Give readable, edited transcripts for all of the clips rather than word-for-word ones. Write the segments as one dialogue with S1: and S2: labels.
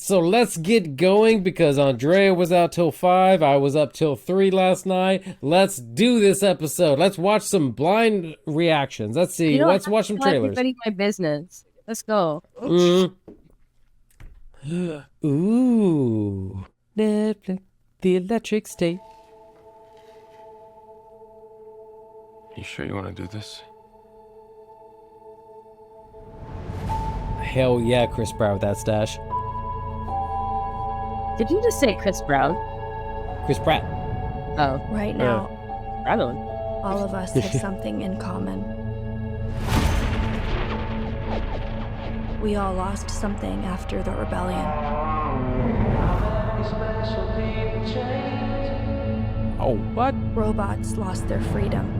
S1: So let's get going because Andrea was out till 5. I was up till 3 last night. Let's do this episode. Let's watch some blind reactions. Let's
S2: You
S1: see.
S2: don't
S1: Let's
S2: have
S1: watch
S2: to
S1: some
S2: tell
S1: trailers.
S2: everybody my business. Let's go.
S1: Mm. Ooh. Netflix, the electric state.
S3: You sure you want to do this?
S1: Hell yeah, Chris Pratt with that stash.
S2: Did you just say Chris Brown?
S1: Chris Pratt.
S2: Oh,
S4: Right now,
S2: Brown.
S4: all of us have something in common. We all lost something after the rebellion.
S1: Oh, what?
S4: Robots lost their freedom.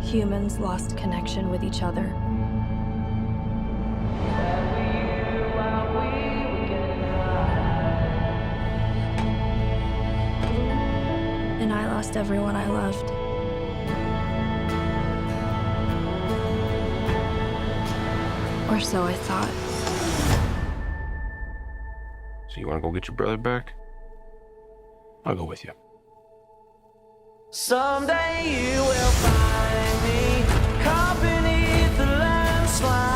S4: Humans lost connection with each other. And I lost everyone I loved. Or so I thought.
S3: So you want to go get your brother back? I'll go with you.
S5: Someday you will find me caught beneath the landslide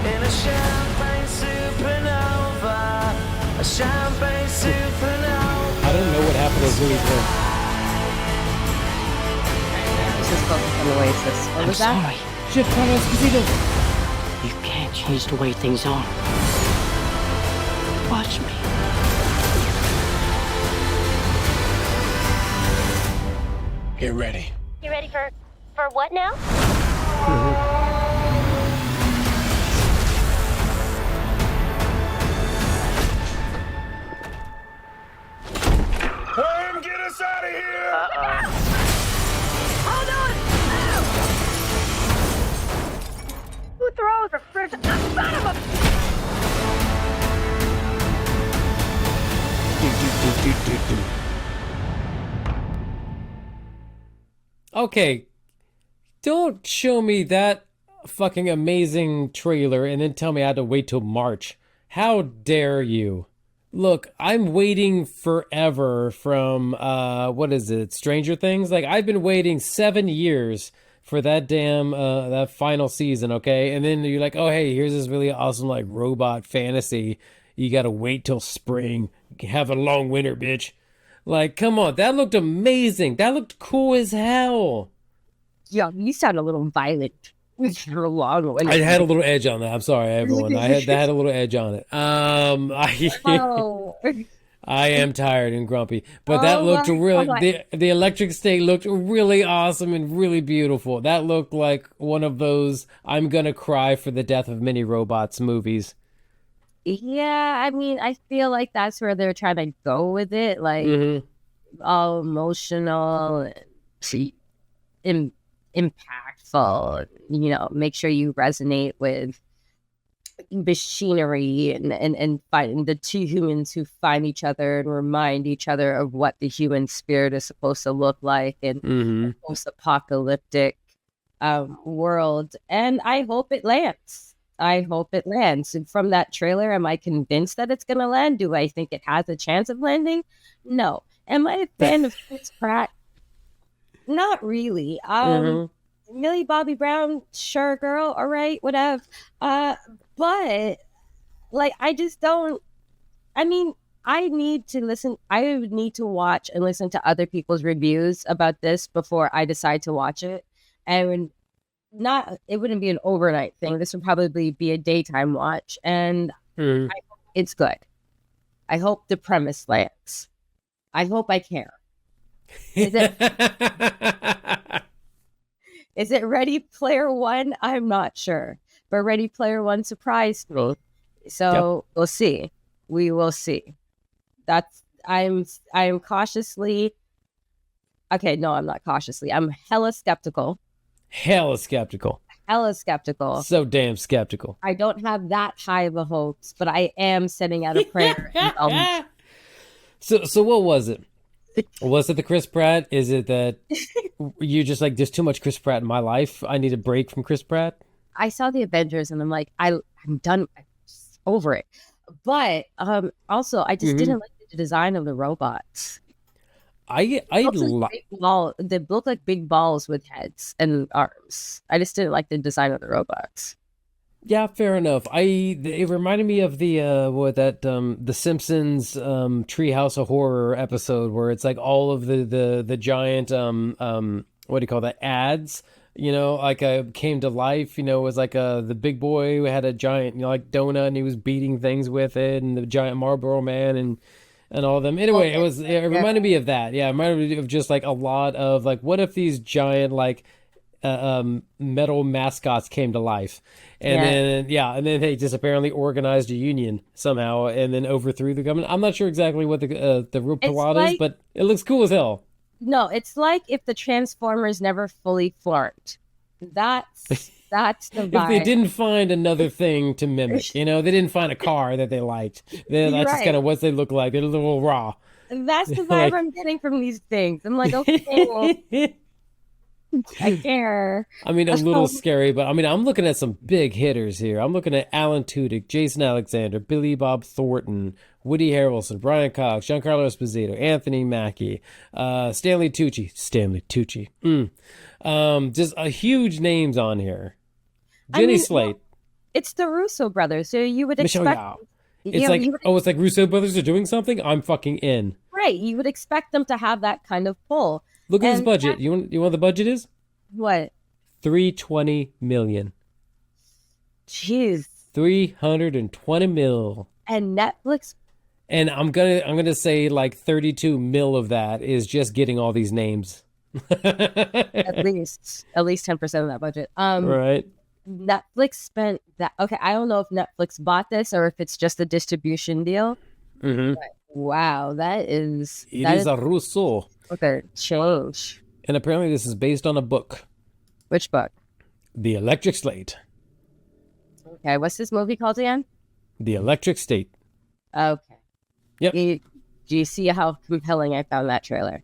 S5: in a champagne supernova, a champagne supernova.
S1: I don't know what happened to Louis Vuitton.
S2: This is focused on Oasis. What was that?
S6: Sorry,
S1: Shit, Carlos Casino.
S6: you can't change the way things are. Watch me.
S3: Get ready.
S7: You ready for what now?
S3: Clem, get us out of here!
S7: Who throws a fridge? Son of a...
S1: Okay, don't show me that fucking amazing trailer and then tell me I had to wait till March. How dare you? Look, I'm waiting forever from, what is it, Stranger Things? Like, I've been waiting 7 years for that damn, that final season, okay? And then you're like, oh, hey, here's this really awesome, like, robot fantasy. You gotta wait till spring. Have a long winter, bitch. Like, come on, that looked amazing. That looked cool as hell.
S2: Yeah, you sound a little violent. You're long way.
S1: I had a little edge on that. I'm sorry, everyone. I had a little edge on it.
S2: Oh.
S1: I am tired and grumpy, but that
S2: Oh
S1: looked
S2: my
S1: really
S2: God.
S1: the electric state looked really awesome and really beautiful. That looked like one of those I'm gonna cry for the death of many robots movies.
S2: Yeah, I mean, I feel like that's where they're trying to go with it, like
S1: Mm-hmm.
S2: all emotional and impactful. You know, make sure you resonate with machinery and finding the two humans who find each other and remind each other of what the human spirit is supposed to look like in
S1: Mm-hmm.
S2: a post-apocalyptic world. And I hope it lands. I hope it lands. And from that trailer, am I convinced that it's going to land? Do I think it has a chance of landing? No. Am I a fan of Chris Pratt? Not really. Millie Bobby Brown, sure, girl, all right, whatever. But like, I just don't. I mean, I need to listen. I would need to watch and listen to other people's reviews about this before I decide to watch it. And not, it wouldn't be an overnight thing. This would probably be a daytime watch, and
S1: Mm-hmm.
S2: I hope it's good. I hope the premise lands. I hope I care. Is it is it Ready Player One? I'm not sure, but Ready Player One surprised me, so we'll see. We will see. That's I'm cautiously. Okay, no, I'm not cautiously. I'm hella skeptical.
S1: Hella skeptical.
S2: Hella skeptical.
S1: So damn skeptical.
S2: I don't have that high of a hopes, but I am sending out a prayer.
S1: So what was it? Was it the Chris Pratt? Is it that you just like there's too much Chris Pratt in my life? I need a break from Chris Pratt.
S2: I saw the Avengers and I'm like, I'm done. I'm just over it. But also, I just
S1: Hmm.
S2: didn't like the design of the robots.
S1: I
S2: Looks
S1: li
S2: like they look like big balls with heads and arms. I just didn't like the design of the robots.
S1: Yeah, fair enough. It reminded me of the what that the Simpsons Treehouse of Horror episode where it's like all of the giant what do you call that ads, like came to life, it was like the big boy who had a giant, like donut and he was beating things with it and the giant Marlboro man and all of them. Anyway, it
S2: Yeah.
S1: reminded me of that. Yeah, it reminded me of just like a lot of like what if these giant like metal mascots came to life, and
S2: Yeah.
S1: then they just apparently organized a union somehow, and then overthrew the government. I'm not sure exactly what the real
S2: It's
S1: plot is,
S2: like
S1: but it looks cool as hell.
S2: no, it's like if the Transformers never fully formed. That's the
S1: If they
S2: vibe.
S1: didn't find another thing to mimic, they didn't find a car that they liked.
S2: You're
S1: That's just kind
S2: right.
S1: of what they look like. They're a little raw.
S2: That's the vibe
S1: Like,
S2: I'm getting from these things. I'm like, okay, I care.
S1: I mean, a little
S2: Um,
S1: scary, but I mean, I'm looking at some big hitters here. I'm looking at Alan Tudyk, Jason Alexander, Billy Bob Thornton, Woody Harrelson, Brian Cox, Giancarlo Esposito, Anthony Mackie, Stanley Tucci. Just a huge names on here.
S2: I
S1: Jenny
S2: mean,
S1: Slate,
S2: it's the Russo brothers, so you would
S1: Michelle
S2: expect,
S1: Yeoh.
S2: you
S1: It's
S2: know,
S1: like, oh, it's like Russo brothers are doing something. I'm fucking in.
S2: right, you would expect them to have that kind of pull.
S1: Look at this
S2: And
S1: budget. You want the budget is
S2: what?
S1: 320 million.
S2: Jeez.
S1: 320 mil.
S2: And Netflix,
S1: And I'm gonna say like 32 mil of that is just getting all these names.
S2: at least 10% of that budget.
S1: Right.
S2: Netflix spent that. Okay, I don't know if Netflix bought this or if it's just a distribution deal.
S1: Mm-hmm.
S2: Wow, that is
S1: It
S2: that
S1: is
S2: is
S1: a Rousseau.
S2: okay. Change.
S1: And apparently this is based on a book,
S2: Which book?
S1: The Electric Slate.
S2: Okay, what's this movie called again?
S1: The Electric State.
S2: Okay.
S1: Yep.
S2: Do you see how compelling I found that trailer?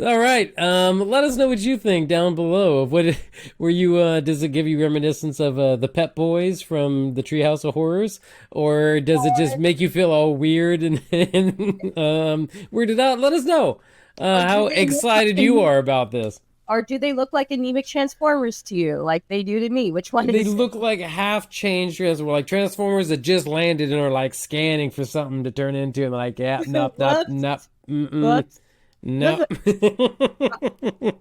S1: All right. Let us know what you think down below. Does it give you reminiscence of the Pet Boys from the Treehouse of Horrors, or does it just make you feel all weird and, weirded out? Let us know how
S2: they look
S1: excited
S2: like
S1: you are about this.
S2: Or do they look like anemic Transformers to you, like they do to me? Which one
S1: They
S2: is it?
S1: look like half changed Transformers, like Transformers that just landed and are like scanning for something to turn into, and like, yeah, nope, nope,
S2: Whoops.
S1: nope, nope.